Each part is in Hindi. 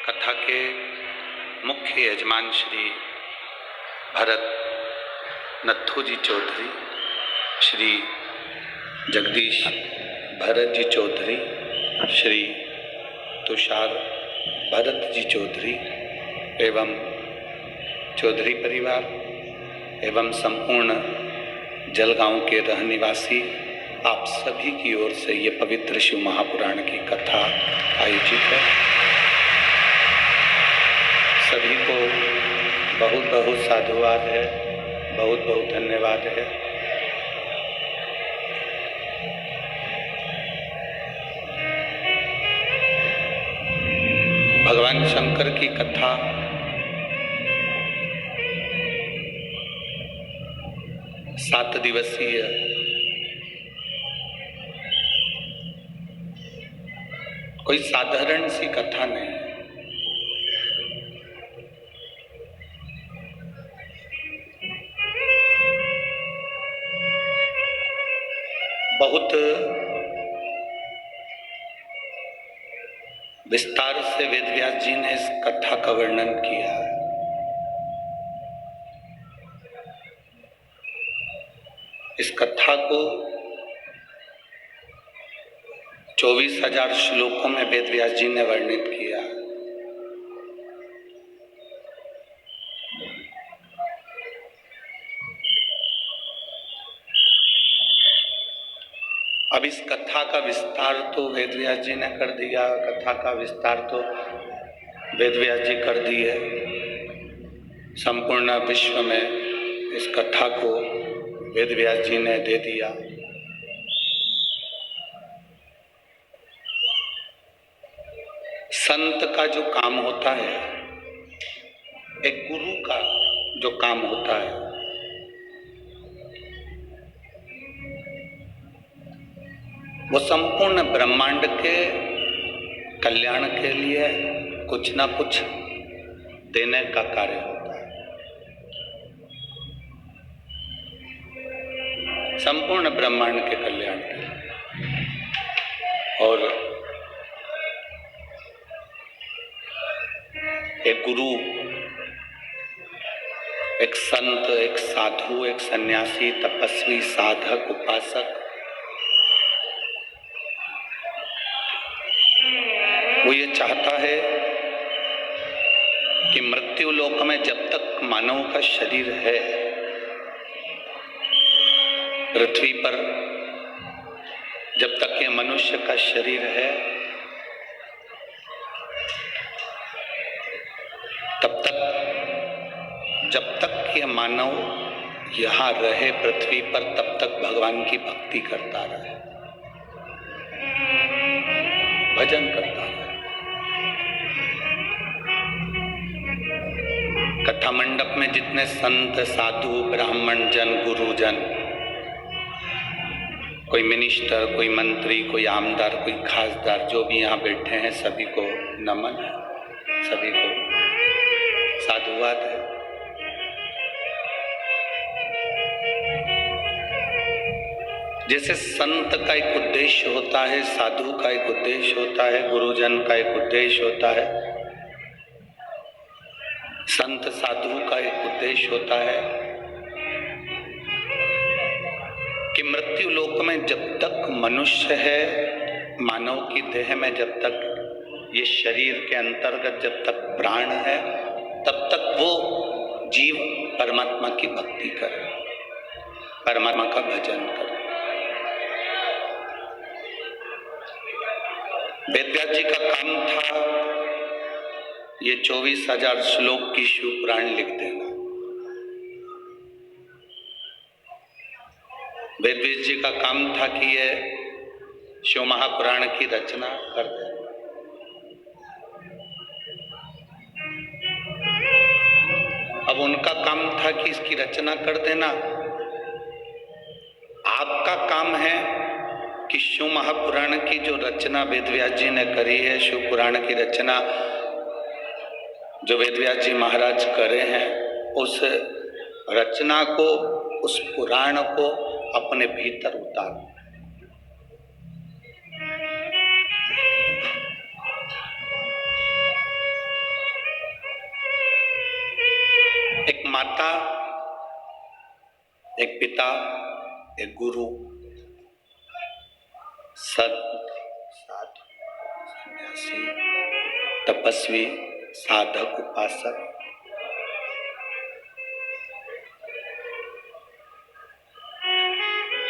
कथा के मुख्य यजमान श्री भरत नत्थू जी चौधरी, श्री जगदीश भरत जी चौधरी, श्री तुषार भरत जी चौधरी एवं चौधरी परिवार एवं संपूर्ण जलगांव के रहनिवासी आप सभी की ओर से ये पवित्र शिव महापुराण की कथा आयोजित है। सभी को बहुत बहुत साधुवाद है, बहुत बहुत धन्यवाद है। भगवान शंकर की कथा सात दिवसीय कोई साधारण सी कथा नहीं, बहुत विस्तार से वेद व्यास जी ने इस कथा का वर्णन किया है। इस कथा को 24,000 श्लोकों में वेद व्यास जी ने वर्णित किया। अब इस कथा का विस्तार तो वेद व्यास जी ने कर दिया, कथा का विस्तार तो वेद व्यास जी कर दिए। संपूर्ण विश्व में इस कथा को वेद व्यास जी ने दे दिया। संत का जो काम होता है, एक गुरु का जो काम होता है, वो संपूर्ण ब्रह्मांड के कल्याण के लिए कुछ ना कुछ देने का कार्य होता है। संपूर्ण ब्रह्मांड के कल्याण के लिए। और एक गुरु, एक संत, एक साधु, एक सन्यासी, तपस्वी, साधक, उपासक, वो ये चाहता है कि मृत्यु लोक में जब तक मानव का शरीर है, पृथ्वी पर जब तक ये मनुष्य का शरीर है, तब तक, जब तक ये मानव यहाँ रहे पृथ्वी पर, तब तक भगवान की भक्ति करता रहे, भजन करता रहे। कथा मंडप में जितने संत, साधु, ब्राह्मण जन, गुरुजन, कोई मिनिस्टर, कोई मंत्री, कोई आमदार, कोई खासदार, जो भी यहाँ बैठे हैं, सभी को नमन है, सभी को साधुवाद है। जैसे संत का एक उद्देश्य होता है, साधु का एक उद्देश्य होता है, गुरुजन का एक उद्देश्य होता है, संत साधु का एक उद्देश्य होता है कि मृत्यु लोक में जब तक मनुष्य है, मानव की देह में जब तक ये शरीर के अंतर्गत जब तक प्राण है, तब तक वो जीव परमात्मा की भक्ति करे, परमात्मा का भजन करे। वेद व्यास जी का काम था ये 24,000 श्लोक की शिव पुराण लिख देना। वेद व्यास जी का काम था कि ये शिव महापुराण की रचना कर दे। अब उनका काम था कि इसकी रचना कर देना। आपका काम है कि शिव महापुराण की जो रचना वेद व्यास जी ने करी है, शिव पुराण की रचना जो वेद व्यास जी महाराज करे हैं, उस रचना को, उस पुराण को अपने भीतर उतारो। माता, एक पिता, एक गुरु, संत, साधु, सन्यासी, तपस्वी, साधक, उपासक।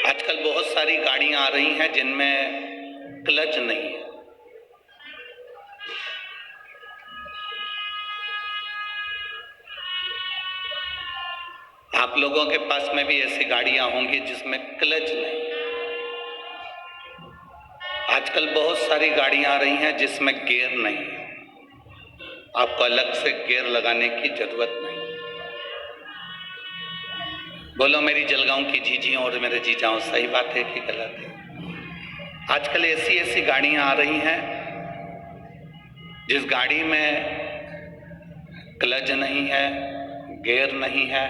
आजकल बहुत सारी गाड़ियां आ रही हैं जिनमें क्लच नहीं है। आप लोगों के पास में भी ऐसी गाड़ियां होंगी जिसमें क्लच नहीं। आजकल बहुत सारी गाड़ियां आ रही हैं जिसमें गियर नहीं है। आपको अलग से गियर लगाने की जरूरत नहीं। बोलो मेरी जलगांव की जीजियों और मेरे जीजाओं, सही बात है कि गलत है? आजकल ऐसी ऐसी गाड़ियां आ रही हैं जिस गाड़ी में क्लच नहीं है, गियर नहीं है।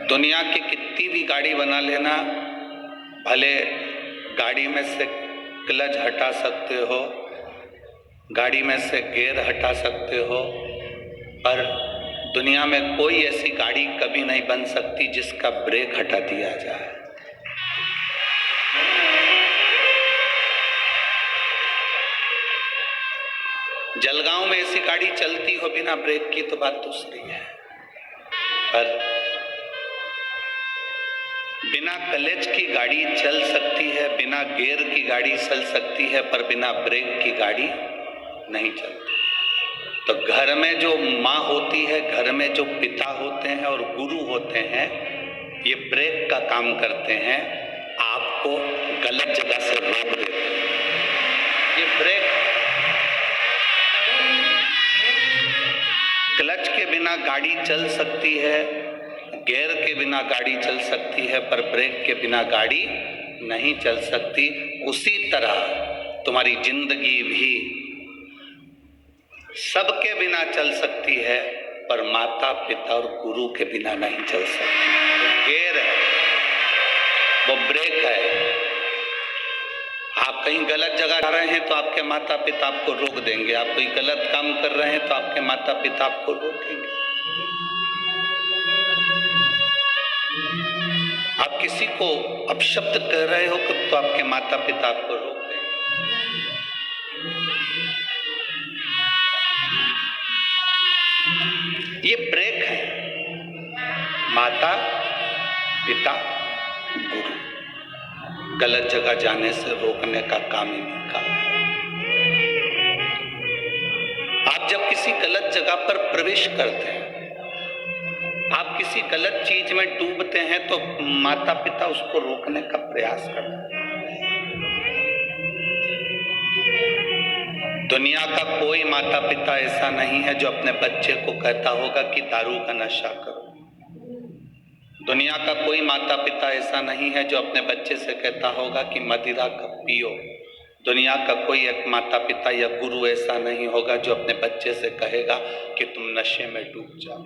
दुनिया की कितनी भी गाड़ी बना लेना, भले गाड़ी में से क्लच हटा सकते हो, गाड़ी में से गियर हटा सकते हो, पर दुनिया में कोई ऐसी गाड़ी कभी नहीं बन सकती जिसका ब्रेक हटा दिया जाए। जलगांव में ऐसी गाड़ी चलती हो बिना ब्रेक की तो बात दूसरी है, पर बिना क्लच की गाड़ी चल सकती है, बिना गियर की गाड़ी चल सकती है, पर बिना ब्रेक की गाड़ी नहीं चलती। तो घर में जो माँ होती है, घर में जो पिता होते हैं और गुरु होते हैं, ये ब्रेक का काम करते हैं, आपको गलत जगह से रोक देते हैं। ये ब्रेक, क्लच के बिना गाड़ी चल सकती है, गियर के बिना गाड़ी चल सकती है, पर ब्रेक के बिना गाड़ी नहीं चल सकती। उसी तरह तुम्हारी जिंदगी भी सबके बिना चल सकती है, पर माता पिता और गुरु के बिना नहीं चल सकती। वो गियर है, वो ब्रेक है। आप कहीं गलत जगह जा रहे हैं तो आपके माता पिता आपको रोक देंगे। आप कोई गलत काम कर रहे हैं तो आपके माता पिता आपको रोकेंगे। आप किसी को अपशब्द कह रहे हो तो आपके माता पिता आपको रोक देंगे। ये ब्रेक है, माता पिता गुरु। गलत जगह जाने से रोकने का काम ही नहीं काम। आप जब किसी गलत जगह पर प्रवेश करते हैं, आप किसी गलत चीज में डूबते हैं, तो माता पिता उसको रोकने का प्रयास करते हैं। दुनिया का कोई माता पिता ऐसा नहीं है जो अपने बच्चे को कहता होगा कि दारू का नशा करो। दुनिया का कोई माता पिता ऐसा नहीं है जो अपने बच्चे से कहता होगा कि मदिरा का पियो। दुनिया का कोई एक माता पिता या गुरु ऐसा नहीं होगा जो अपने बच्चे से कहेगा कि तुम नशे में डूब जाओ।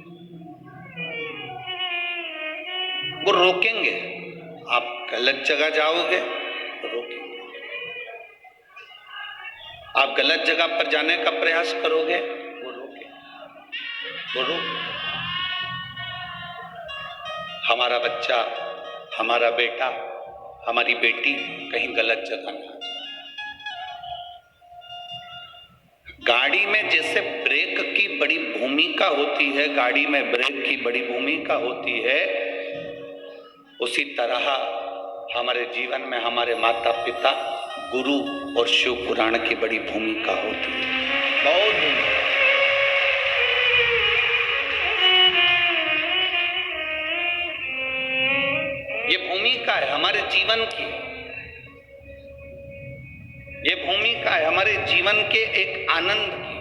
वो रोकेंगे। आप गलत जगह जाओगे तो रोकेंगे। आप गलत जगह पर जाने का प्रयास करोगे, वो रोकेंगे। वो रोक। हमारा बच्चा, हमारा बेटा, हमारी बेटी कहीं गलत जगह ना जाए। गाड़ी में जैसे ब्रेक की बड़ी भूमिका होती है, गाड़ी में ब्रेक की बड़ी भूमिका होती है, उसी तरह हमारे जीवन में हमारे माता पिता, गुरु और शिव पुराण की बड़ी भूमिका होती है। बहुत भूमिका। ये भूमिका है हमारे जीवन की। ये भूमिका है हमारे जीवन के एक आनंद की।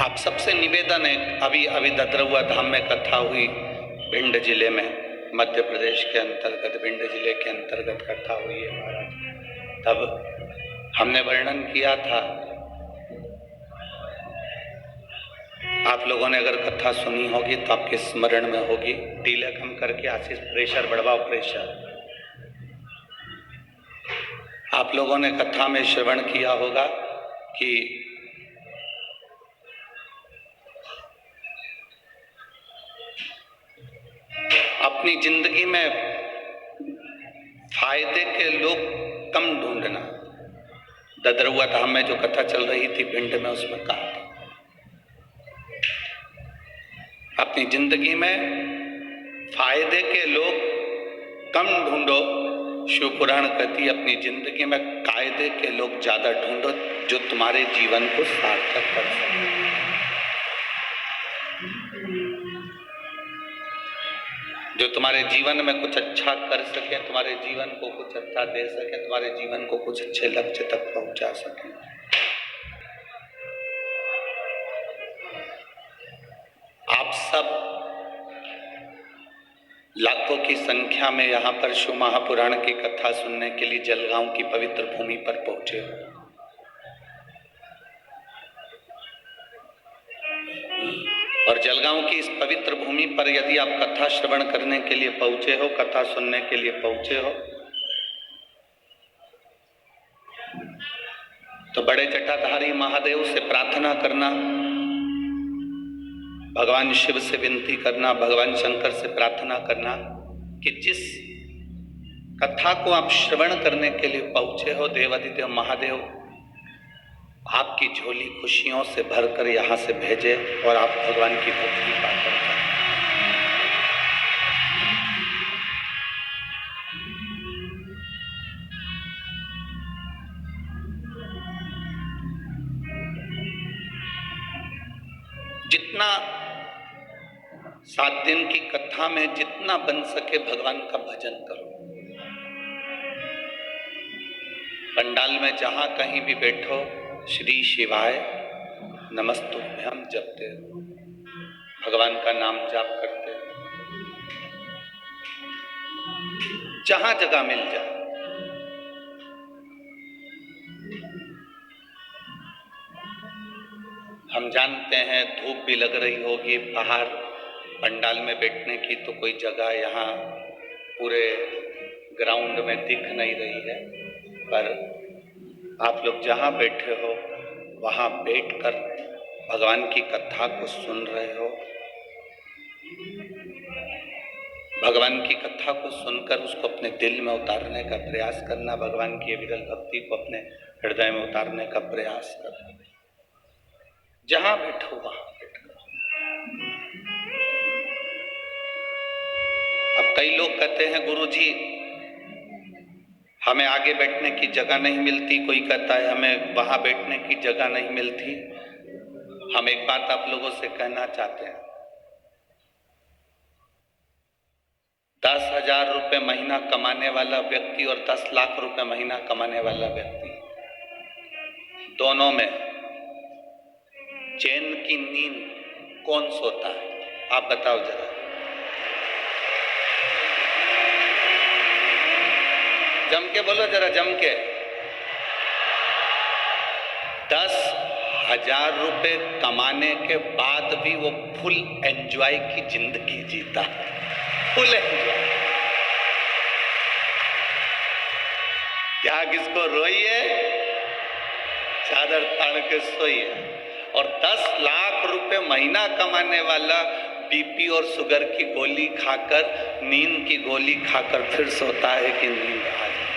आप सबसे निवेदन है, अभी ददरुआ धाम में कथा हुई, भिंड जिले में, मध्य प्रदेश के अंतर्गत भिंड जिले के अंतर्गत कथा हुई है महाराज। तब हमने वर्णन किया था आप लोगों ने अगर कथा सुनी होगी तो आपके स्मरण में होगी। डीले कम करके आशीष प्रेशर बढ़वाओ, प्रेशर। आप लोगों ने कथा में श्रवण किया होगा कि अपनी जिंदगी में फायदे के लोग कम ढूंढना। ददरुआ धाम में जो कथा चल रही थी भिंड में, उसमें कहा था अपनी जिंदगी में फायदे के लोग कम ढूंढो। शिव पुराण कहती है अपनी जिंदगी में कायदे के लोग ज्यादा ढूंढो, जो तुम्हारे जीवन को सार्थक कर सके। जो तुम्हारे जीवन में कुछ अच्छा कर सके, तुम्हारे जीवन को कुछ अच्छा दे सके, तुम्हारे जीवन को कुछ अच्छे लक्ष्य तक पहुंचा सके। आप सब लाखों की संख्या में यहाँ पर शिव महापुराण की कथा सुनने के लिए जलगांव की पवित्र भूमि पर पहुंचे हो। और जलगांव की इस पवित्र भूमि पर यदि आप कथा श्रवण करने के लिए पहुंचे हो, कथा सुनने के लिए पहुंचे हो, तो बड़े जटाधारी महादेव से प्रार्थना करना, भगवान शिव से विनती करना, भगवान शंकर से प्रार्थना करना कि जिस कथा को आप श्रवण करने के लिए पहुंचे हो, देवादिदेव महादेव आपकी झोली खुशियों से भरकर यहां से भेजे और आप भगवान की भक्ति पाकर जाए। जितना 7 दिन की कथा में जितना बन सके भगवान का भजन करो। पंडाल में जहां कहीं भी बैठो, श्री शिवाय नमस्तुभ्यम जपते हो, भगवान का नाम जाप करते हो, जहां जगह मिल जाए। हम जानते हैं धूप भी लग रही होगी, बाहर पंडाल में बैठने की तो कोई जगह यहाँ पूरे ग्राउंड में दिख नहीं रही है, पर आप लोग जहाँ बैठे हो वहाँ बैठकर भगवान की कथा को सुन रहे हो। भगवान की कथा को सुनकर उसको अपने दिल में उतारने का प्रयास करना, भगवान की विरल भक्ति को अपने हृदय में उतारने का प्रयास करना। जहां बैठो वहां बैठो। अब कई लोग कहते हैं गुरुजी हमें आगे बैठने की जगह नहीं मिलती, कोई कहता है हमें वहां बैठने की जगह नहीं मिलती। हम एक बात आप लोगों से कहना चाहते हैं, 10,000 रुपए महीना कमाने वाला व्यक्ति और 10 लाख रुपए महीना कमाने वाला व्यक्ति, दोनों में चैन की नींद कौन सोता है? आप बताओ जरा। जम के बोलो जरा, जम के। 10,000 रुपए कमाने के बाद भी वो फुल एंजॉय की जिंदगी जीता, फुल एंजॉय। क्या किसको रोइए, चादर तान के सोइए। और 10 लाख रुपए महीना कमाने वाला बीपी और शुगर की गोली खाकर, नींद की गोली खाकर फिर सोता है कि नींद आ जाए।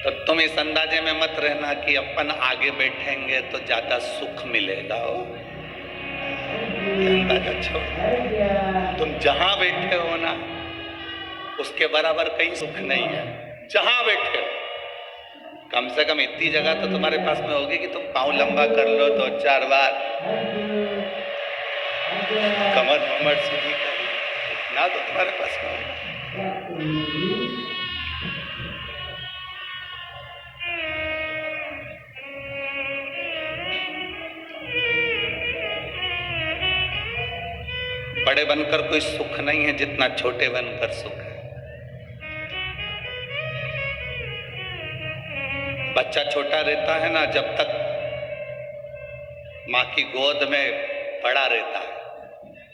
तो तुम इस अंदाजे में मत रहना कि अपन आगे बैठेंगे तो ज्यादा सुख मिलेगा। अंदाजा छोड़, तुम जहां बैठे हो ना उसके बराबर कहीं सुख नहीं है। जहां बैठे हो कम से कम इतनी जगह तो तुम्हारे पास में होगी कि तुम पाँव लंबा कर लो 2-4 बार, कमर वमर सीधी कर लो, ना तो तुम्हारे पास में होगा। बड़े बनकर कोई सुख नहीं है जितना छोटे बनकर सुख है। बच्चा छोटा रहता है ना, जब तक माँ की गोद में पड़ा रहता है।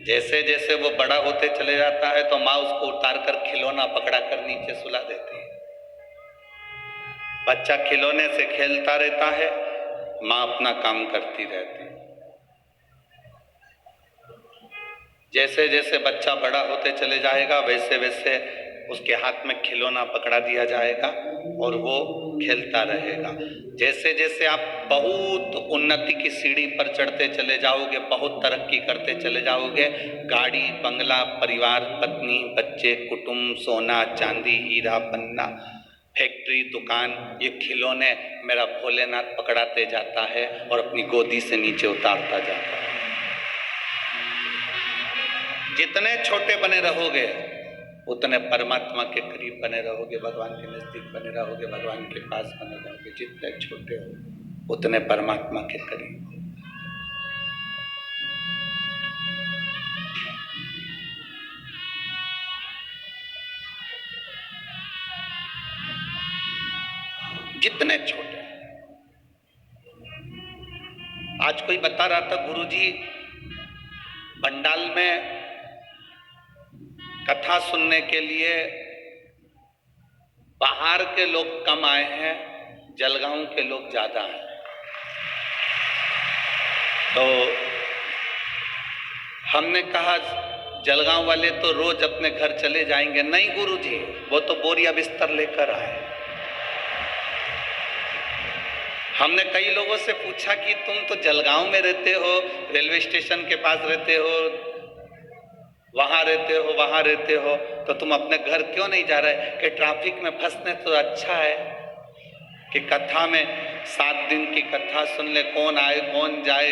जैसे जैसे वो बड़ा होते चले जाता है तो माँ उसको उतारकर खिलौना पकड़ा कर नीचे सुला देती है। बच्चा खिलौने से खेलता रहता है, माँ अपना काम करती रहती है। जैसे जैसे बच्चा बड़ा होते चले जाएगा वैसे वैसे उसके हाथ में खिलौना पकड़ा दिया जाएगा और वो खेलता रहेगा। जैसे जैसे आप बहुत उन्नति की सीढ़ी पर चढ़ते चले जाओगे, बहुत तरक्की करते चले जाओगे, गाड़ी बंगला परिवार पत्नी बच्चे कुटुंब सोना चांदी हीरा पन्ना फैक्ट्री दुकान ये खिलौने मेरा भोलेनाथ पकड़ाते जाता है और अपनी गोदी से नीचे उतारता जाता है। जितने छोटे बने रहोगे उतने परमात्मा के करीब बने रहोगे, भगवान के नजदीक बने रहोगे, भगवान के पास बने रहोगे। जितने छोटे हो उतने परमात्मा के करीब। जितने छोटे। आज कोई बता रहा था गुरुजी पंडाल में कथा सुनने के लिए बाहर के लोग कम आए हैं, जलगांव के लोग ज्यादा हैं। तो हमने कहा जलगांव वाले तो रोज अपने घर चले जाएंगे। नहीं गुरुजी, वो तो बोरिया बिस्तर लेकर आए। हमने कई लोगों से पूछा कि तुम तो जलगांव में रहते हो, रेलवे स्टेशन के पास रहते हो, वहां रहते हो वहां रहते हो, तो तुम अपने घर क्यों नहीं जा रहे? कि ट्रैफिक में फंसने तो अच्छा है कि कथा में 7 दिन की कथा सुन ले, कौन आए कौन जाए,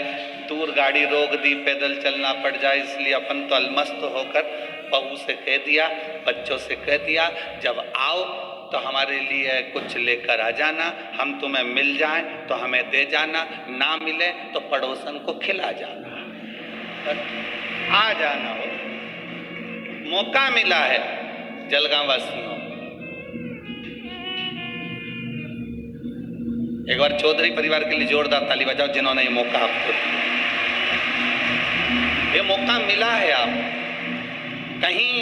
दूर गाड़ी रोक दी, पैदल चलना पड़ जाए, इसलिए अपन तो अलमस्त होकर बहू से कह दिया, बच्चों से कह दिया, जब आओ तो हमारे लिए कुछ लेकर आ जाना, हम तुम्हें मिल जाएं तो हमें दे जाना, ना मिले तो पड़ोसन को खिला जाना, आ जाना हो। मौका मिला है जलगांव वासियों। एक बार चौधरी परिवार के लिए जोरदार ताली बजाओ जिन्होंने ये मौका आपको दिया। ये मौका मिला है आप कहीं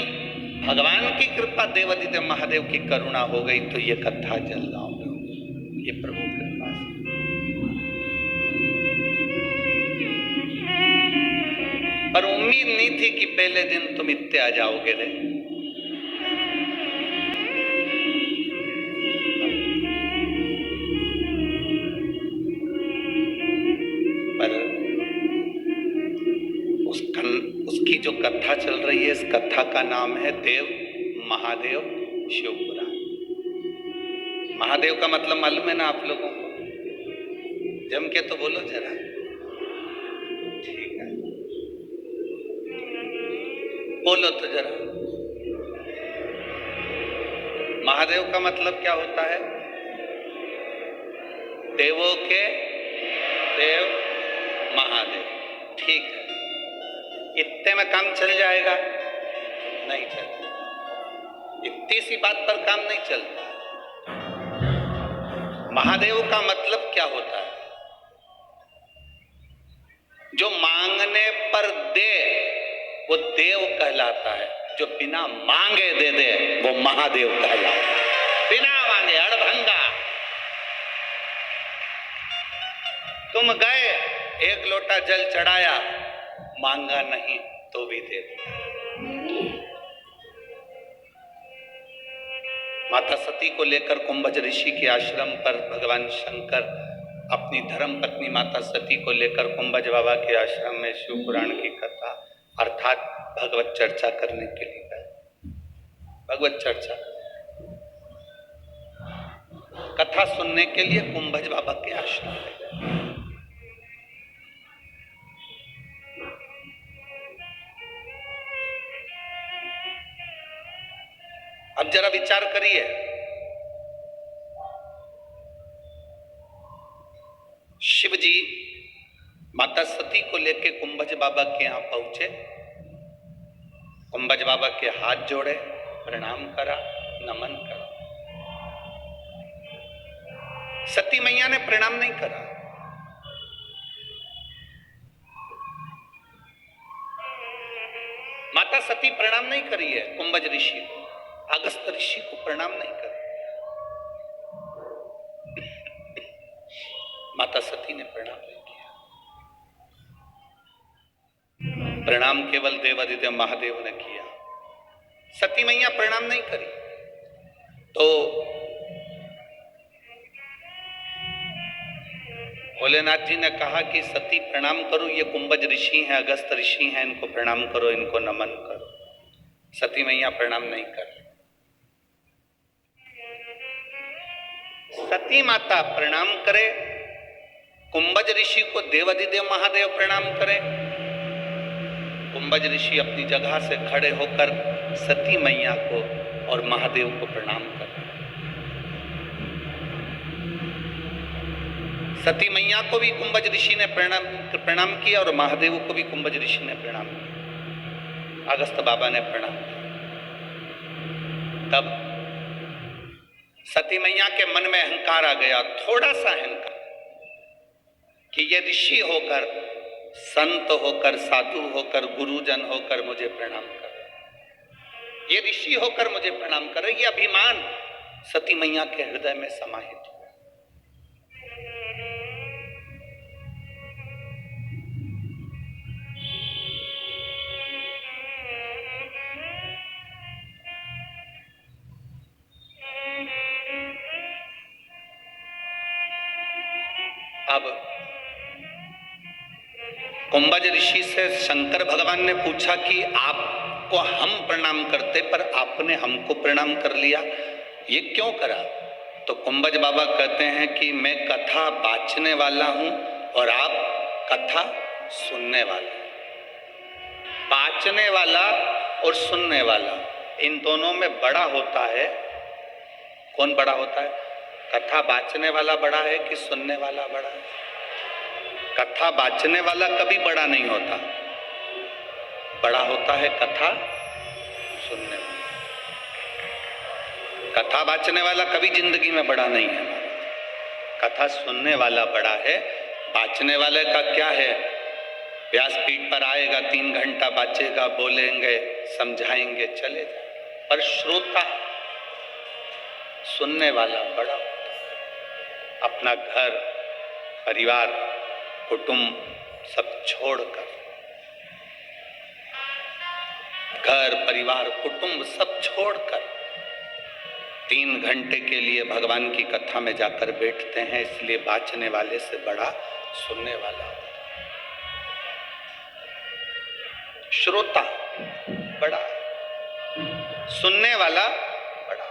भगवान की कृपा देवादिदेव महादेव की करुणा हो गई तो ये कथा जलगांव में होगी, ये प्रभु कृपा से। पर उम्मीद नहीं थी कि पहले दिन तुम इतने आ जाओगे रे। पर उसकी जो कथा चल रही है, इस कथा का नाम है देव महादेव शिव पुराण। महादेव का मतलब मालूम है ना आप लोगों को? जम के तो बोलो जरा। ठीक है, बोलो तो जरा। महादेव का मतलब क्या होता है? देवों के देव महादेव। ठीक है, इतने में काम चल जाएगा? नहीं चलता। इतनी सी बात पर काम नहीं चलता। महादेव का मतलब क्या होता है? जो मांगने पर दे वो देव कहलाता है, जो बिना मांगे दे दे वो महादेव कहलाता है। बिना मांगे अड़भंगा। तुम गए, एक लोटा जल चढ़ाया, मांगा नहीं तो भी दे दिया। माता सती को लेकर कुंभज ऋषि के आश्रम पर भगवान शंकर अपनी धर्म पत्नी माता सती को लेकर कुंभज बाबा के आश्रम में शिव पुराण की कथा अर्थात भगवत चर्चा करने के लिए गए। भगवत चर्चा कथा सुनने के लिए कुंभज बाबा के आश्रम में गए। अब जरा विचार करिए, शिव जी माता सती को लेके कुंभज बाबा के यहां पहुंचे। कुंभज बाबा के हाथ जोड़े, प्रणाम करा, नमन करा। सती मैया ने प्रणाम नहीं करा। सती प्रणाम नहीं करी है कुंभज ऋषि को, अगस्त ऋषि को प्रणाम नहीं करी। माता सती ने प्रणाम नहीं किया। प्रणाम केवल देवादिदेव महादेव ने किया, सती मैया प्रणाम नहीं करी। तो भोलेनाथ जी ने कहा कि सती प्रणाम करो, ये कुंभज ऋषि हैं, अगस्त ऋषि हैं, इनको प्रणाम करो, इनको नमन करो। सती मैया प्रणाम नहीं कर। सती माता प्रणाम करे, कुंभज ऋषि को देवादिदेव महादेव प्रणाम करे। कुंभज ऋषि अपनी जगह से खड़े होकर सती मैया को और महादेव को प्रणाम करे। सती मैया को भी कुंभज ऋषि ने प्रणाम किया और महादेव को भी कुंभज ऋषि ने प्रणाम किया, अगस्त बाबा ने प्रणाम किया। तब सती मैया के मन में अहंकार आ गया, थोड़ा सा अहंकार, कि ये ऋषि होकर, संत होकर, साधु होकर, गुरुजन होकर मुझे प्रणाम कर, ये ऋषि होकर मुझे प्रणाम कर, ये अभिमान सती मैया के हृदय में समाहित हुआ। अब कुंभज ऋषि से शंकर भगवान ने पूछा कि आपको हम प्रणाम करते पर आपने हमको प्रणाम कर लिया, ये क्यों करा? तो कुंभज बाबा कहते हैं कि मैं कथा बांचने वाला हूं और आप कथा सुनने वाले। बांचने वाला और सुनने वाला, इन दोनों में बड़ा होता है, कौन बड़ा होता है? कथा बांचने वाला बड़ा है कि सुनने वाला बड़ा है? कथा बांचने वाला कभी बड़ा नहीं होता, बड़ा होता है कथा सुनने वाला। कथा बांचने वाला कभी जिंदगी में बड़ा नहीं है, कथा सुनने वाला बड़ा है। बांचने वाले का क्या है? व्यासपीठ पर आएगा, 3 घंटा बांचेगा, बोलेंगे, समझाएंगे, चले जाए। पर श्रोता, सुनने वाला बड़ा होता है। अपना घर, परिवार, कुटुंब सब छोड़कर, घर, परिवार, कुटुंब सब छोड़कर 3 घंटे के लिए भगवान की कथा में जाकर बैठते हैं। इसलिए बांचने वाले से बड़ा सुनने वाला होता है। श्रोता बड़ा, सुनने वाला बड़ा।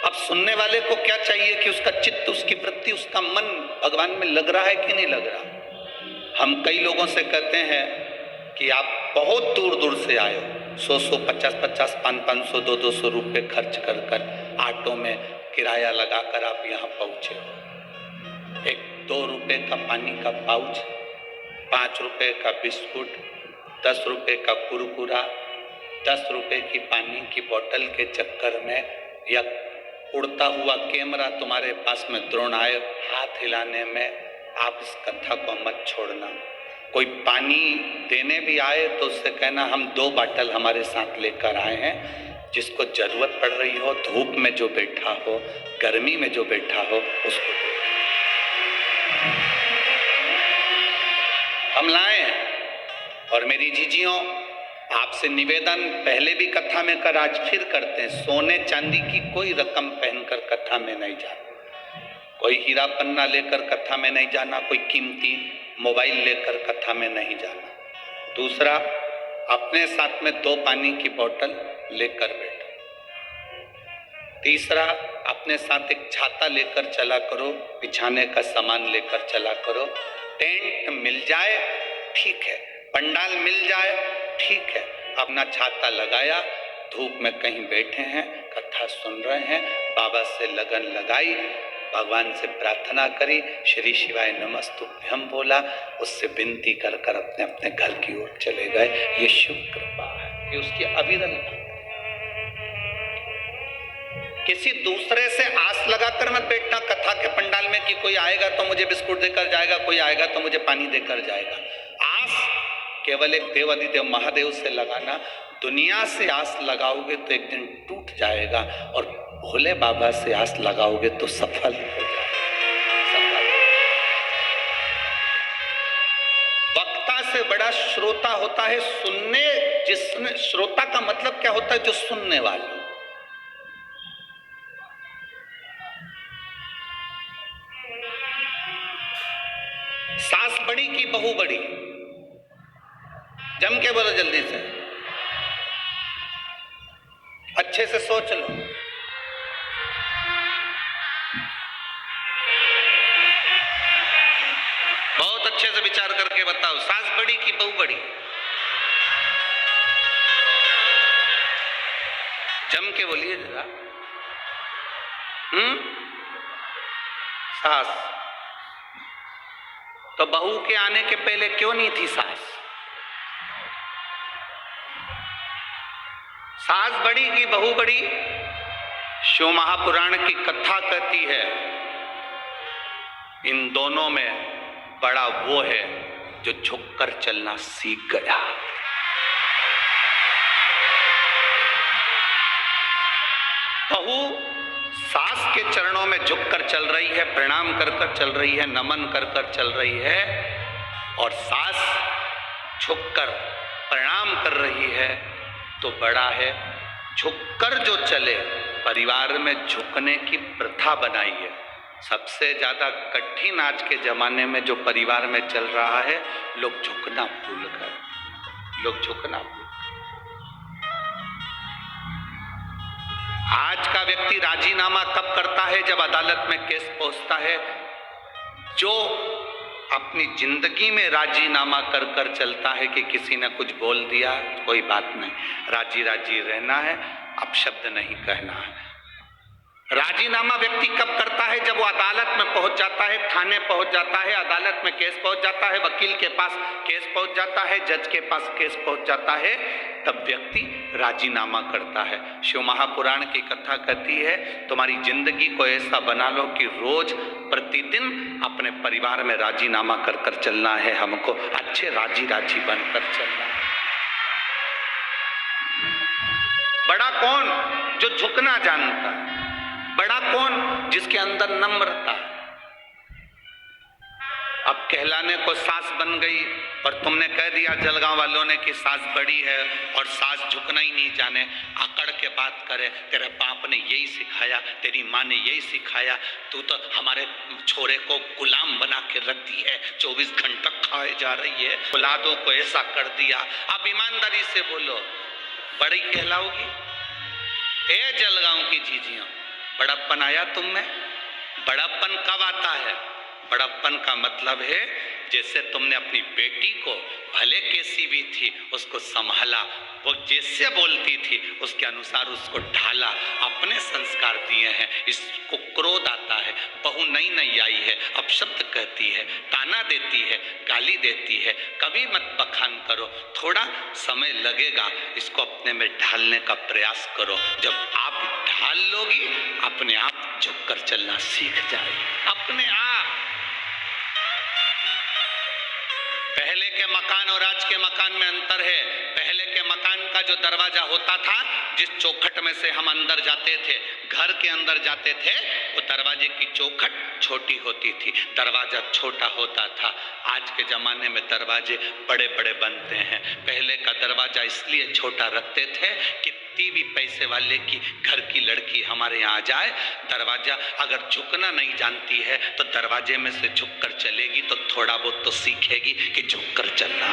अब सुनने वाले को क्या चाहिए कि उसका चित्त, उसकी वृत्ति, उसका मन भगवान में लग रहा है कि नहीं लग रहा। हम कई लोगों से कहते हैं कि आप बहुत दूर दूर से आए हो, 100-100, 50-50, 500-500, 200-200 रुपये खर्च कर कर ऑटो में किराया लगाकर आप यहाँ पहुँचे हो। 1-2 रुपये का पानी का पाउच, 5 रुपये का बिस्कुट, 10 रुपये का कुरकुरा, 10 रुपये की पानी की बोतल के चक्कर में, या उड़ता हुआ कैमरा तुम्हारे पास में द्रोण आए हाथ हिलाने में, आप इस कथा को मत छोड़ना। कोई पानी देने भी आए तो उससे कहना हम 2 बाटल हमारे साथ लेकर आए हैं, जिसको जरूरत पड़ रही हो, धूप में जो बैठा हो, गर्मी में जो बैठा हो, उसको दो। हम लाए हैं। और मेरी जीजियों, आपसे निवेदन पहले भी कथा में कर, आज फिर करते हैं, सोने चांदी की कोई रकम पहनकर कथा में नहीं जाना, कोई हीरा पन्ना लेकर कथा में नहीं जाना, कोई कीमती मोबाइल लेकर कथा में नहीं जाना। दूसरा, अपने साथ में 2 पानी की बोतल लेकर बैठो। तीसरा, अपने साथ एक छाता लेकर चला करो, बिछाने का सामान लेकर चला करो। टेंट मिल जाए ठीक है, पंडाल मिल जाए ठीक है, अपना छाता लगाया, धूप में कहीं बैठे हैं, कथा सुन रहे हैं, बाबा से लगन लगाई, भगवान से प्रार्थना करी, श्री शिवाय नमस्तुभ्यम बोला, उससे विनती कर कर अपने अपने घर की ओर चले गए। ये शुभ कृपा है, ये उसकी अविरल। किसी दूसरे से आस लगाकर मत बैठना कथा के पंडाल में कि कोई आएगा तो मुझे बिस्कुट देकर जाएगा, कोई आएगा तो मुझे पानी देकर जाएगा। आस केवल एक देवाधिदेव महादेव से लगाना। दुनिया से आस लगाओगे तो एक दिन टूट जाएगा, और भोले बाबा से आस लगाओगे तो सफल हो जाएगा। वक्ता से बड़ा श्रोता होता है। सुनने, जिसने, श्रोता का मतलब क्या होता है? जो सुनने वाला। सास बड़ी की बहू बड़ी? जम के बोलो जल्दी से, अच्छे से सोच लो। बहुत अच्छे से विचार करके बताओ, सास बड़ी की बहू बड़ी? जम के बोलिए जरा। सास। तो बहू के आने के पहले क्यों नहीं थी सास? सास बड़ी की बहू बड़ी? शिव महापुराण की कथा कहती है इन दोनों में बड़ा वो है जो झुककर चलना सीख गया। बहू सास के चरणों में झुककर चल रही है, प्रणाम कर कर चल रही है, नमन कर कर चल रही है, और सास झुककर प्रणाम कर रही है तो बड़ा है। झुककर जो चले, परिवार में झुकने की प्रथा बनाई है। सबसे ज्यादा कठिन आज के जमाने में जो परिवार में चल रहा है, लोग झुकना भूल गए, लोग झुकना भूल। आज का व्यक्ति राजीनामा कब करता है? जब अदालत में केस पहुंचता है। जो अपनी जिंदगी में राजीनामा कर कर चलता है कि किसी ने कुछ बोल दिया, कोई बात नहीं, राजी राजी रहना है, अपशब्द नहीं कहना है। राजीनामा व्यक्ति कब करता है? जब वो अदालत में पहुंच जाता है, थाने पहुंच जाता है, अदालत में केस पहुंच जाता है, वकील के पास केस पहुंच जाता है, जज के पास केस पहुंच जाता है, तब व्यक्ति राजीनामा करता है। शिव महापुराण की कथा कहती है तुम्हारी जिंदगी को ऐसा बना लो कि रोज प्रतिदिन अपने परिवार में राजीनामा कर कर चलना है। हमको अच्छे राजी राजी बनकर चलना है। बड़ा कौन? जो झुकना जानता है। बड़ा कौन? जिसके अंदर नम्रता है। अब कहलाने को सास बन गई और तुमने कह दिया जलगांव वालों ने कि सास बड़ी है और सास झुकना ही नहीं जाने, अकड़ के बात करे, तेरे बाप ने यही सिखाया, तेरी माँ ने यही सिखाया, तू तो हमारे छोरे को गुलाम बना के रख दी है, 24 घंटा खाए जा रही है, औलादों को ऐसा कर दिया। अब ईमानदारी से बोलो, बड़ी कहलाओगी? ए जलगांव की जीजियां, बड़प्पन आया तुम में? बड़प्पन कब आता है? बड़प्पन का मतलब है जैसे तुमने अपनी बेटी को, भले कैसी भी थी, उसको संभाला, वो जैसे बोलती थी उसके अनुसार उसको ढाला, अपने संस्कार दिए हैं। इसको क्रोध आता है, बहू नई नई आई है, अपशब्द कहती है, ताना देती है, गाली देती है, कभी मत बखान करो, थोड़ा समय लगेगा, इसको अपने में ढालने का प्रयास करो। जब आप ढाल लोगी, अपने आप झुककर चलना सीख जाए, अपने आप। पहले के मकान और आज के मकान में अंतर है। पहले के मकान का जो दरवाजा होता था, जिस चौखट में से हम अंदर जाते थे, घर के अंदर जाते थे, वो दरवाजे की चौखट छोटी होती थी, दरवाजा छोटा होता था। आज के जमाने में दरवाजे बड़े बड़े बनते हैं। पहले का दरवाजा इसलिए छोटा रखते थे कि भी पैसे वाले की घर की लड़की हमारे यहाँ आ जाए, दरवाजा अगर झुकना नहीं जानती है तो दरवाजे में से झुककर चलेगी तो थोड़ा बहुत तो सीखेगी कि झुककर चलना।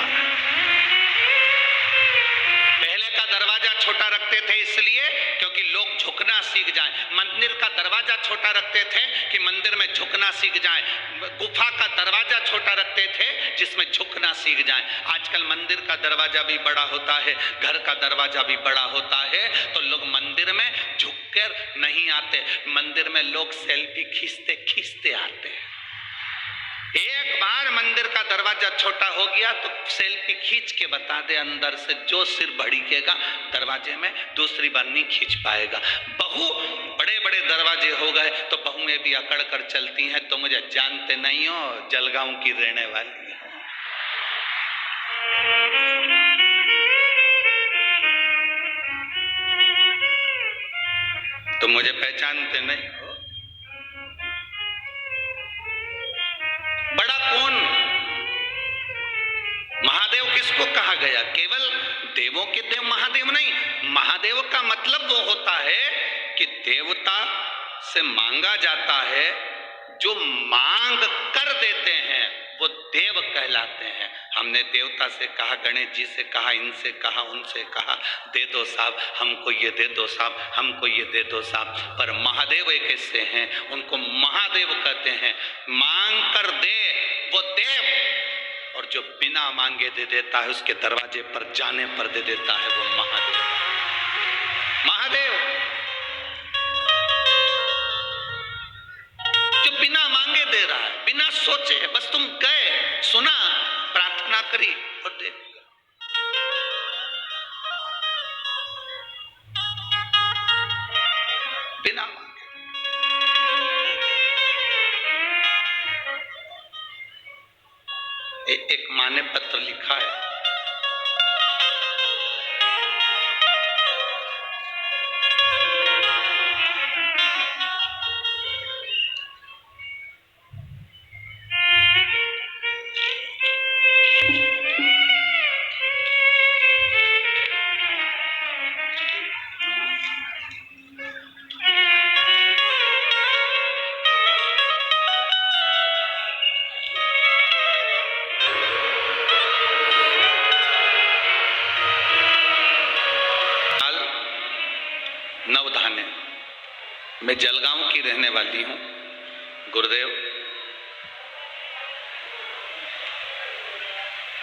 पहले का दरवाजा छोटा रखते थे इसलिए क्योंकि लोग झुकना सीख जाएं। मंदिर का दरवाजा छोटा रखते थे कि मंदिर में झुकना सीख जाएं। गुफा का दरवाजा छोटा रखते थे जिसमें झुकना सीख जाएं। आजकल मंदिर का दरवाजा भी बड़ा होता है, घर का दरवाजा भी बड़ा होता है, तो लोग मंदिर में झुककर नहीं आते, मंदिर में लोग सेल्फी खींचते खींचते आते हैं। एक बार मंदिर का दरवाजा छोटा हो गया तो सेल्फी खींच के बता दे अंदर से, जो सिर भड़केगा दरवाजे में दूसरी बार नहीं खींच पाएगा। बहू बड़े बड़े दरवाजे हो गए तो बहुएं भी अकड़ कर चलती हैं। तो मुझे जानते नहीं हो, जलगांव की रहने वाली हो। तो मुझे पहचानते नहीं हो। बड़ा कौन? महादेव किसको कहा गया? केवल देवों के देव महादेव नहीं। महादेव का मतलब वो होता है कि देवता से मांगा जाता है, जो मांग कर देते हैं वो देव कहलाते हैं। हमने देवता से कहा, गणेश जी से कहा, इनसे कहा, उनसे कहा, दे दो साहब, हमको ये दे दो साहब, हमको ये दे दो साहब। पर महादेव एक ऐसे हैं, उनको महादेव कहते हैं। मांग कर दे वो देव, और जो बिना मांगे दे देता है, उसके दरवाजे पर जाने पर दे देता है, वो महादेव। महादेव जो बिना मांगे दे रहा है, बिना सोचे, बस तुम गए, सुना, प्रार्थना करी और दे दिया। बिना मांगे। एक मां ने पत्र लिखा है, नवधाने, मैं जलगांव की रहने वाली हूं। गुरुदेव,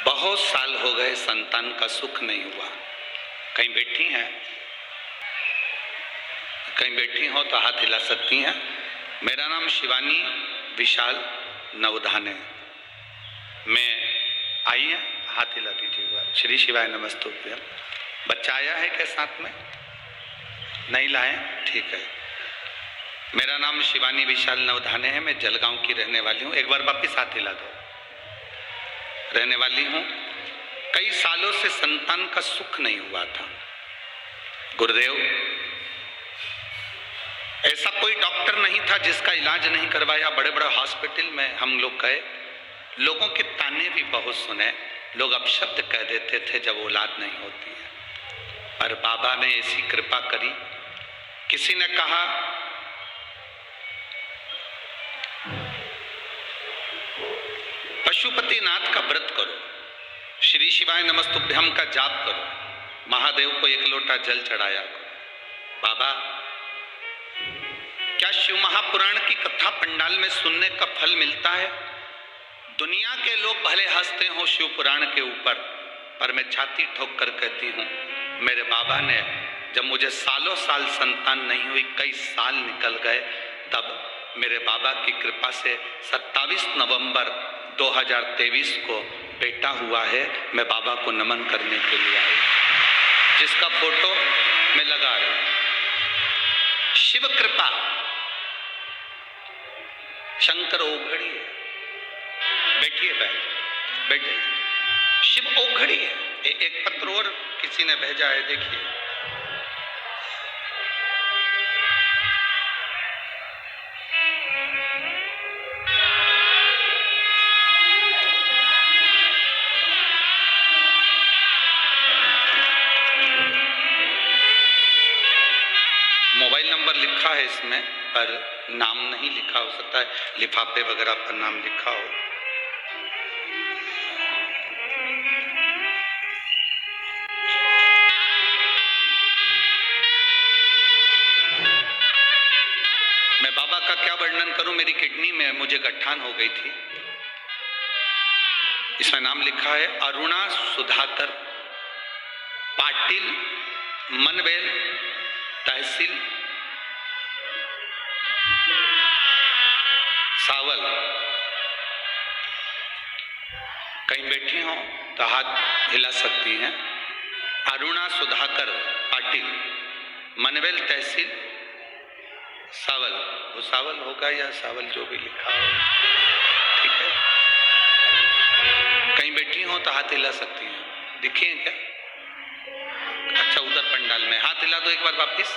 बहुत साल हो गए, संतान का सुख नहीं हुआ। कहीं बैठी हैं? कहीं बैठी हो तो हाथ हिला सकती हैं। मेरा नाम शिवानी विशाल नवधाने। मैं आई है, हाथ हिला दीजिएगा। श्री शिवाय नमस्तुभ्यम। बच्चा आया है क्या साथ में? नहीं लाए? ठीक है। मेरा नाम शिवानी विशाल नवधाने है। मैं जलगांव की रहने वाली हूँ। एक बार वापिस हाथ हिला दो। रहने वाली हूँ। कई सालों से संतान का सुख नहीं हुआ था। गुरुदेव, ऐसा कोई डॉक्टर नहीं था जिसका इलाज नहीं करवाया। बड़े बड़े हॉस्पिटल में हम लोग गए, लोगों के ताने भी बहुत सुने। लोग अपशब्द कह देते थे जब औलाद नहीं होती है। पर बाबा ने ऐसी कृपा करी। किसी ने कहा पशुपतिनाथ का व्रत करो, श्री शिवाय नमस्तुभ्यम का जाप करो, महादेव को एक लोटा जल चढ़ाया करो। बाबा, क्या शिव महापुराण की कथा पंडाल में सुनने का फल मिलता है? दुनिया के लोग भले हंसते हो शिव पुराण के ऊपर, पर मैं छाती ठोक कर कहती हूँ, मेरे बाबा ने, जब मुझे सालों साल संतान नहीं हुई, कई साल निकल गए, तब मेरे बाबा की कृपा से 27 नवंबर 2023 को बेटा हुआ है। मैं बाबा को नमन करने के लिए आई, जिसका फोटो मैं लगा रही हूं। शिव कृपा, शंकर ओघड़ी है। बैठिए, बैठ जाइए। शिव ओघड़ी है। एक पत्र और किसी ने भेजा है, देखिए। मोबाइल नंबर लिखा है इसमें, पर नाम नहीं लिखा। हो सकता है लिफाफे वगैरह पर नाम लिखा हो। मैं बाबा का क्या वर्णन करूं। मेरी किडनी में मुझे गठान हो गई थी। इसमें नाम लिखा है अरुणा सुधाकर पाटिल, मनवेल, तहसील सावल। कहीं बैठी हो तो हाथ हिला सकती हैं। अरुणा सुधाकर पाटिल, मनवेल, तहसील सावल, भुसावल होगा या सावल, जो भी लिखा हो, ठीक है। कहीं बैठी हो तो हाथ हिला सकती हैं, दिखे हैं क्या? अच्छा, उधर पंडाल में हाथ हिला दो एक बार वापिस।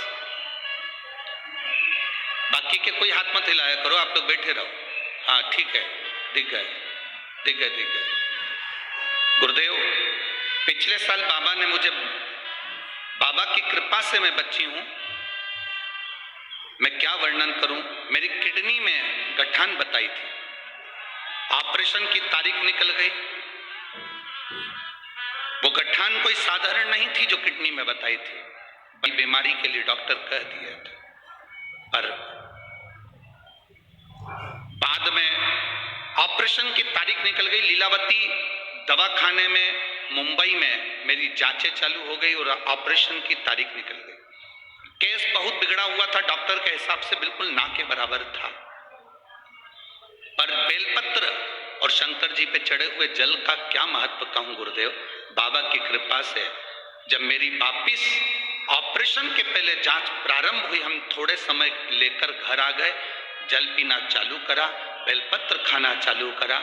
बाकी के कोई हाथ मत हिलाया करो, आप लोग बैठे रहो। हाँ ठीक है, दिख गए दिख गए दिख गए। गुरुदेव, पिछले साल बाबा ने मुझे, बाबा की कृपा से मैं बच्ची हूं, मैं क्या वर्णन करूं। मेरी किडनी में गठान बताई थी, ऑपरेशन की तारीख निकल गई। वो गठान कोई साधारण नहीं थी जो किडनी में बताई थी, बड़ी बीमारी के लिए डॉक्टर कह दिए थे। पर बाद में ऑपरेशन की तारीख निकल गई। लीलावती दवाखाने में मुंबई में मेरी जांचें चालू हो गई और ऑपरेशन की तारीख निकल गई। केस बहुत बिगड़ा हुआ था, डॉक्टर के हिसाब से बिल्कुल ना के बराबर था। पर बेलपत्र और शंकर जी पे चढ़े हुए जल का क्या महत्व कहूं गुरुदेव। बाबा की कृपा से जब मेरी वापिस ऑपरेशन के पहले जांच प्रारंभ हुई, हम थोड़े समय लेकर घर आ गए, जल पीना चालू करा, बेलपत्र खाना चालू करा।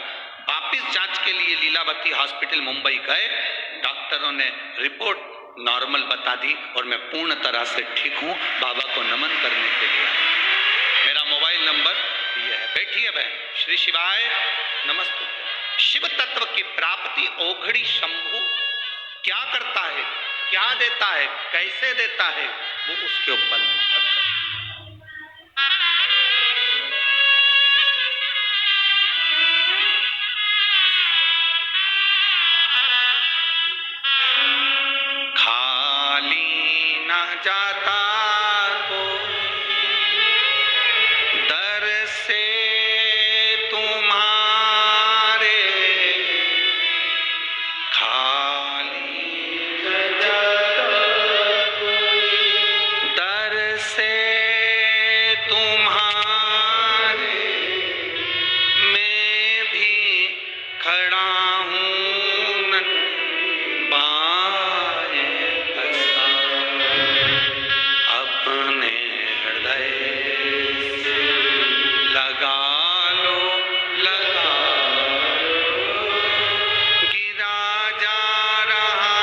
वापिस जांच के लिए लीलावती हॉस्पिटल मुंबई गए, डॉक्टरों ने रिपोर्ट नॉर्मल बता दी और मैं पूर्ण तरह से ठीक हूं। बाबा को नमन करने के लिए मेरा मोबाइल नंबर ये है। बैठिए बहन। श्री शिवाय नमस्ते। शिव तत्व की प्राप्ति ओघड़ी शंभु क्या करता है, क्या देता है, कैसे देता है, वो उसके ऊपर निर्भर करता है। खाली ना जाता तो दर से तुम्हारे, खाली न जाता तो दर से तुम्हारे, मैं भी खड़ा हूँ बाएं अपने हृदय से लगा लो, लगा लो, गिरा जा रहा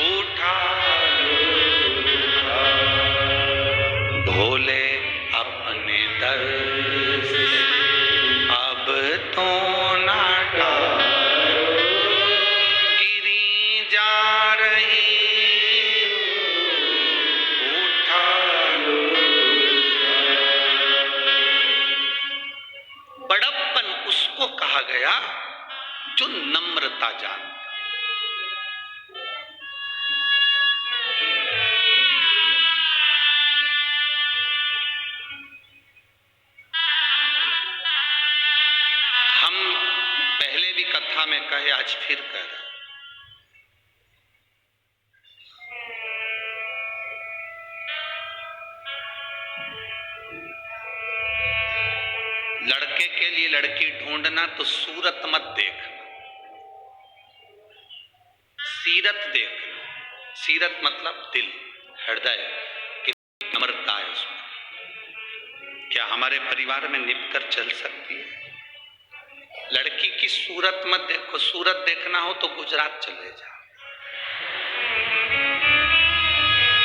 उठा लो, भोले अपने दर से अब तो ना टालो, गिरी जा रही उठा लो। बड़प्पन उसको कहा गया जो नम्रता जानता। हम पहले भी कथा में कहे, आज फिर कह रहे, लड़के के लिए लड़की ढूंढना तो सूरत मत देखना, सीरत देखना। सीरत मतलब दिल, हृदय की नम्रता है उसमें। क्या हमारे परिवार में निभ कर चल सकती है? लड़की की सूरत मत देखो, सूरत देखना हो तो गुजरात चले जाओ,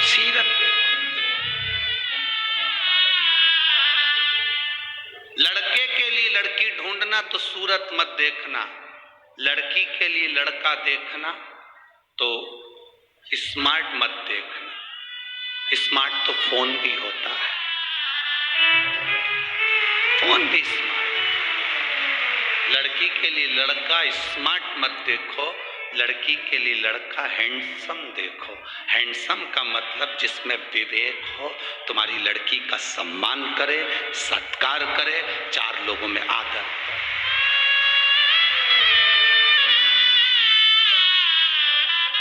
सीरत देखो। लड़के के लिए लड़की ढूंढना तो सूरत मत देखना, लड़की के लिए लड़का देखना तो स्मार्ट मत देखना। स्मार्ट तो फोन भी होता है, फोन भी स्मार्ट। लड़की के लिए लड़का स्मार्ट मत देखो, लड़की के लिए लड़का हैंडसम देखो। हैंडसम का मतलब जिसमें विवेक हो, तुम्हारी लड़की का सम्मान करे, सत्कार करे, चार लोगों में आदर करे।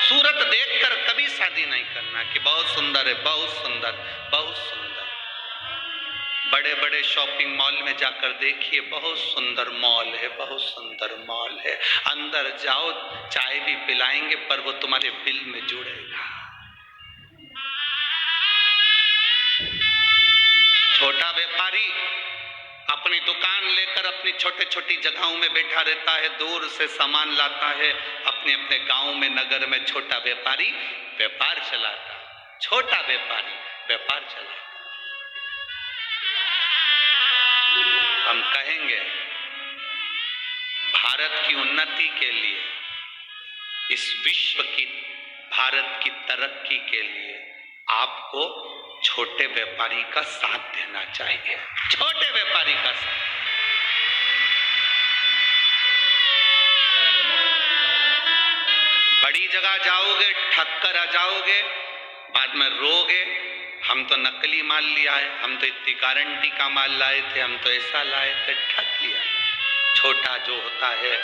सूरत देखकर कभी शादी नहीं करना कि बहुत सुंदर है, बहुत सुंदर, बहुत सुंदर। बड़े बड़े शॉपिंग मॉल में जाकर देखिए, बहुत सुंदर मॉल है, बहुत सुंदर मॉल है। अंदर जाओ, चाय भी पिलाएंगे पर वो तुम्हारे बिल में जुड़ेगा। छोटा व्यापारी अपनी दुकान लेकर अपनी छोटे छोटी जगहों में बैठा रहता है, दूर से सामान लाता है, अपने अपने गांव में नगर में छोटा व्यापारी व्यापार चलाता है, छोटा व्यापारी व्यापार चलाता है। हम कहेंगे भारत की उन्नति के लिए, इस विश्व की, भारत की तरक्की के लिए आपको छोटे व्यापारी का साथ देना चाहिए, छोटे व्यापारी का साथ। बड़ी जगह जाओगे ठग कर आ जाओगे, बाद में रोगे हम तो नकली माल लिया है, हम तो इतनी गारंटी का माल लाए थे, हम तो ऐसा लाए थे, ठग लिया। छोटा जो होता है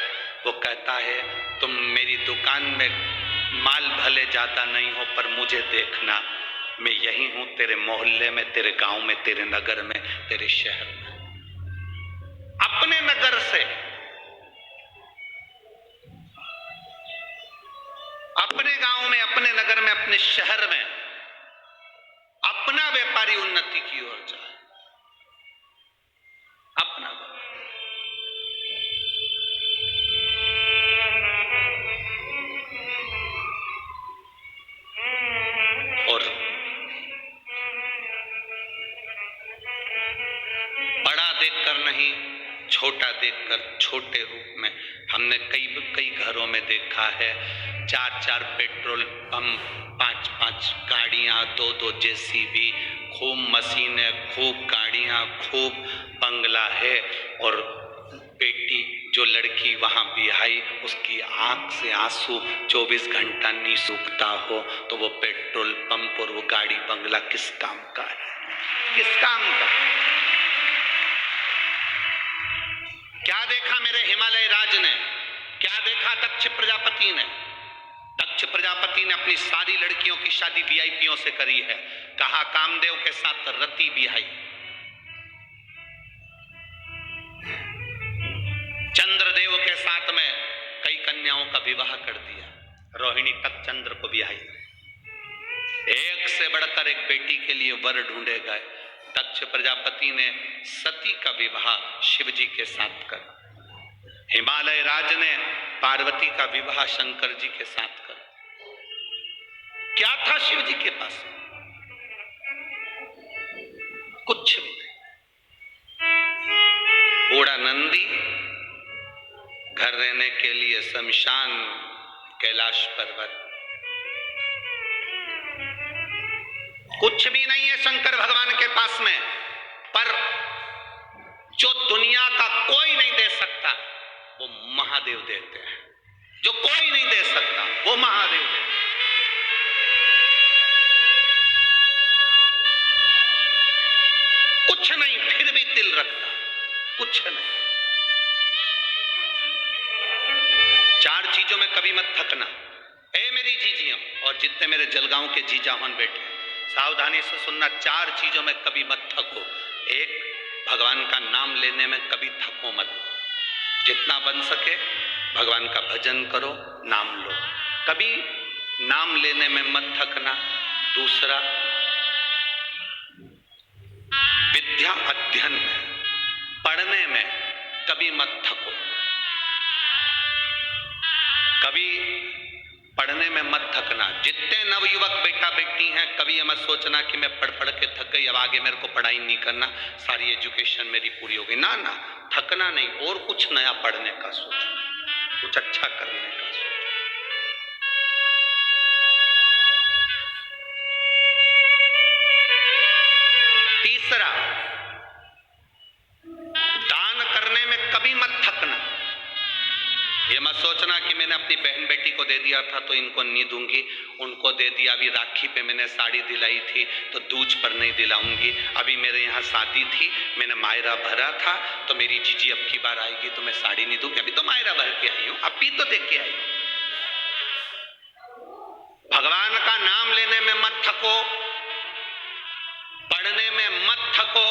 वो कहता है तुम मेरी दुकान में माल भले ज्यादा नहीं हो पर मुझे देखना, मैं यही हूं तेरे मोहल्ले में, तेरे गांव में, तेरे नगर में, तेरे शहर में। अपने नगर से, अपने गांव में, अपने नगर में, अपने शहर में अपना व्यापारी उन्नति की ओर जाए, अपना। और बड़ा देखकर नहीं, छोटा देखकर, छोटे रूप में। हमने कई घरों में देखा है 4-4 पेट्रोल पंप, 5-5 गाड़ियां, 2-2 जेसीबी, खूब मशीनें, खूब गाड़ियां, खूब बंगला है। और बेटी जो लड़की वहां बिहाई, उसकी आंख से आंसू 24 घंटा नहीं सूखता हो, तो वो पेट्रोल पंप और वो गाड़ी बंगला किस काम का है? किस काम का? क्या देखा मेरे हिमालय राज ने, क्या देखा दक्ष प्रजापति ने? दक्ष प्रजापति ने अपनी सारी लड़कियों की शादी वीआईपीओं से करी है। कहा कामदेव के साथ रति बिहाई, चंद्रदेव के साथ में कई कन्याओं का विवाह कर दिया, रोहिणी तक चंद्र को बिहाई। एक से बढ़कर एक बेटी के लिए वर ढूंढे गए। दक्ष प्रजापति ने सती का विवाह शिव जी के साथ कर, हिमालय राज ने पार्वती का विवाह शंकर जी के साथ कर। क्या था शिव जी के पास? कुछ भी नहीं। बूढ़ा नंदी, घर रहने के लिए शमशान, कैलाश पर्वत, कुछ भी नहीं है शंकर भगवान के पास में। पर जो दुनिया का कोई नहीं दे सकता वो महादेव देते हैं, जो कोई नहीं दे सकता वो महादेव देते हैं। कुछ नहीं फिर भी दिल रखता, कुछ नहीं। 4 चीजों में कभी मत थकना। ए मेरी जीजियों और जितने मेरे जलगांव के जीजाहन बैठे, सावधानी से सुनना, 4 चीजों में कभी मत थको। 1, भगवान का नाम लेने में कभी थको मत, जितना बन सके भगवान का भजन करो, नाम लो, कभी नाम लेने में मत थकना। दूसरा, विद्या अध्ययन में, पढ़ने में कभी मत थको, कभी पढ़ने में मत थकना। जितने नवयुवक बेटा बेटी हैं, कभी ये मत सोचना कि मैं पढ़ पढ़ के थक गई, अब आगे मेरे को पढ़ाई नहीं करना, सारी एजुकेशन मेरी पूरी हो गई। ना ना, थकना नहीं, और कुछ नया पढ़ने का सोचो, कुछ अच्छा करने का सोचो। तीसरा, दान करने में कभी मत थकना। ये मत सोचना कि मैंने अपनी बहन बेटी को दे दिया था तो इनको नहीं दूंगी, उनको दे दिया, अभी राखी पे मैंने साड़ी दिलाई थी तो दूज पर नहीं दिलाऊंगी, अभी मेरे यहाँ शादी थी, मैंने मायरा भरा था तो मेरी जीजी अब की बार आएगी तो मैं साड़ी नहीं दूंगी, अभी तो मायरा भर के आई हूँ, अभी तो देख के आई हूँ। भगवान का नाम लेने में मत थको, पढ़ने में मत थको,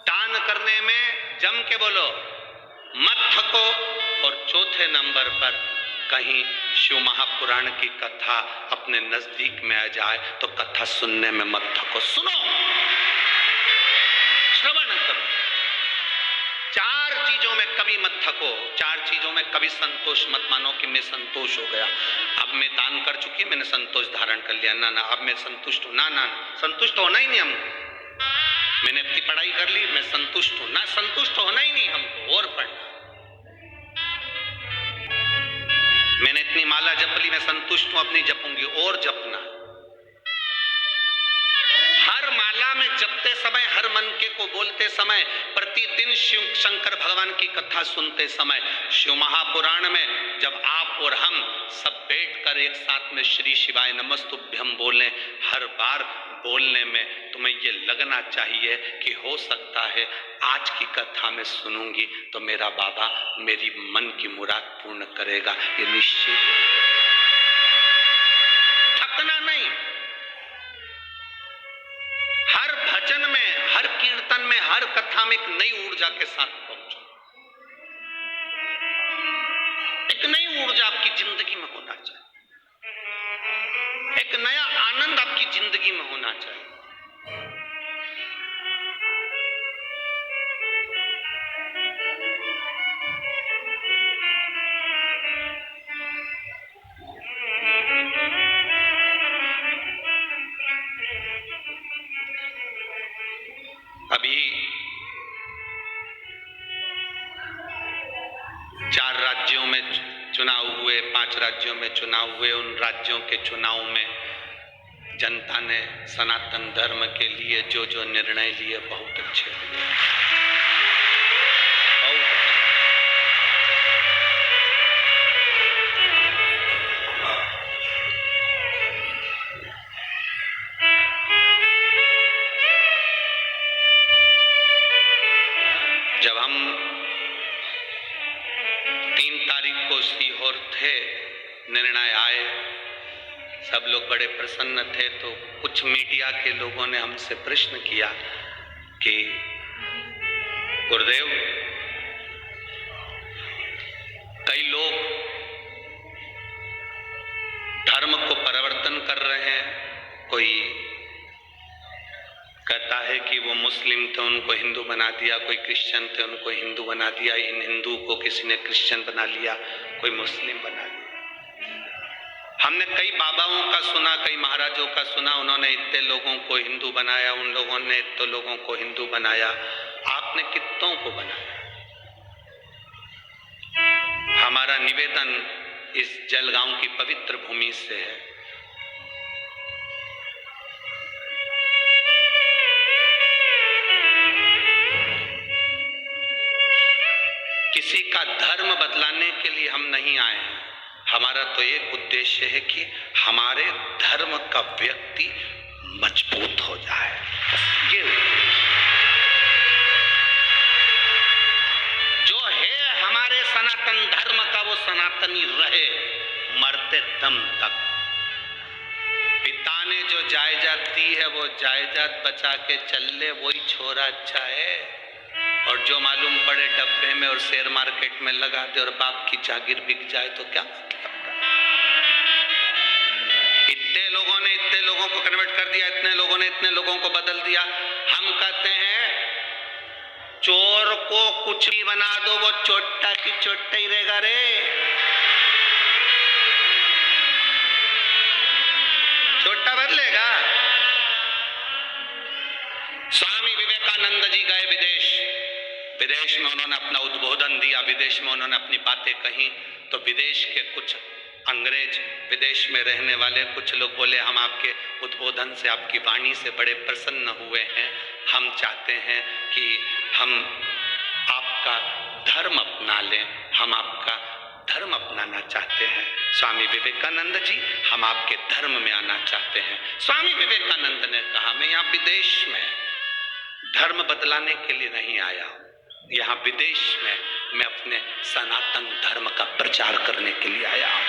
दान करने में जम के बोलो मत थको। और चौथे नंबर पर, कहीं शिव महापुराण की कथा अपने नजदीक में आ जाए तो कथा सुनने में मत थको, सुनो। चीजों में कभी मत थको, 4 चीजों में कभी संतोष मत मानो कि मैं संतोष हो गया, अब मैं दान कर चुकी, मैंने संतोष धारण कर लिया, ना ना अब मैं संतुष्ट हूं, ना ना संतुष्ट होना ही नहीं हमको। मैंने इतनी पढ़ाई कर ली, मैं संतुष्ट हूं, ना संतुष्ट होना ही नहीं हमको, और पढ़ना। मैंने इतनी माला जप ली, मैं संतुष्ट हूं, अपनी जपूंगी, और जपना। हर माला में जपते समय, हर मनके को बोलते समय, प्रतिदिन शिव शंकर भगवान की कथा सुनते समय, शिव महापुराण में जब आप और हम सब बैठकर एक साथ में श्री शिवाय नमस्तुभ्यम बोलें, हर बार बोलने में तुम्हें ये लगना चाहिए कि हो सकता है आज की कथा में सुनूंगी तो मेरा बाबा मेरी मन की मुराद पूर्ण करेगा, ये निश्चित। थकना नहीं। हर भजन में, हर कीर्तन में, हर कथा में एक नई ऊर्जा के साथ पहुंचो। एक नई ऊर्जा आपकी जिंदगी में होना चाहिए, एक नया आनंद आपकी जिंदगी में होना चाहिए। अभी 4 राज्यों में चुनाव हुए, 5 राज्यों में चुनाव हुए। उन राज्यों के चुनाव में जनता ने सनातन धर्म के लिए जो जो निर्णय लिए बहुत अच्छे लिए, बहुत अच्छे। जब हम 3 तारीख को सीहोर थे, निर्णय आए, सब लोग बड़े प्रसन्न थे, तो कुछ मीडिया के लोगों ने हमसे प्रश्न किया कि गुरुदेव, कई लोग धर्म को परिवर्तन कर रहे हैं, कोई कहता है कि वो मुस्लिम थे उनको हिंदू बना दिया, कोई क्रिश्चियन थे उनको हिंदू बना दिया, इन हिंदू को किसी ने क्रिश्चियन बना लिया, कोई मुस्लिम बना लिया। हमने कई बाबाओं का सुना, कई महाराजों का सुना, उन्होंने इतने लोगों को हिंदू बनाया, उन लोगों ने इतने लोगों को हिंदू बनाया, आपने कितनों को बनाया? हमारा निवेदन इस जलगांव की पवित्र भूमि से है, किसी का धर्म बदलाने के लिए हम नहीं आए हैं। हमारा तो एक उद्देश्य है कि हमारे धर्म का व्यक्ति मजबूत हो जाए। ये जो है हमारे सनातन धर्म का, वो सनातनी रहे मरते दम तक। पिता ने जो जायदाद दी है वो जायदाद बचा के चल ले, वही छोरा अच्छा है। और जो मालूम पड़े डब्बे में और शेयर मार्केट में लगा दे और बाप की जागीर बिक जाए तो क्या मतलब? इतने लोगों ने इतने लोगों को कन्वर्ट कर दिया, इतने लोगों ने इतने लोगों को बदल दिया। हम कहते हैं चोर को कुछ भी बना दो, वो चोट्टा की चोट्टा ही रहेगा रे। चोट्टा बदलेगा। स्वामी विवेकानंद जी गए विदेश, विदेश में उन्होंने अपना उद्बोधन दिया, विदेश में उन्होंने अपनी बातें कही, तो विदेश के कुछ अंग्रेज, विदेश में रहने वाले कुछ लोग बोले, हम आपके उद्बोधन से, आपकी वाणी से बड़े प्रसन्न हुए हैं, हम चाहते हैं कि हम आपका धर्म अपना लें, हम आपका धर्म अपनाना चाहते हैं। स्वामी विवेकानंद जी, हम आपके धर्म में आना चाहते हैं। स्वामी विवेकानंद ने कहा, मैं यहाँ विदेश में धर्म बदलाने के लिए नहीं आया हूं, यहाँ विदेश में मैं अपने सनातन धर्म का प्रचार करने के लिए आया हूं।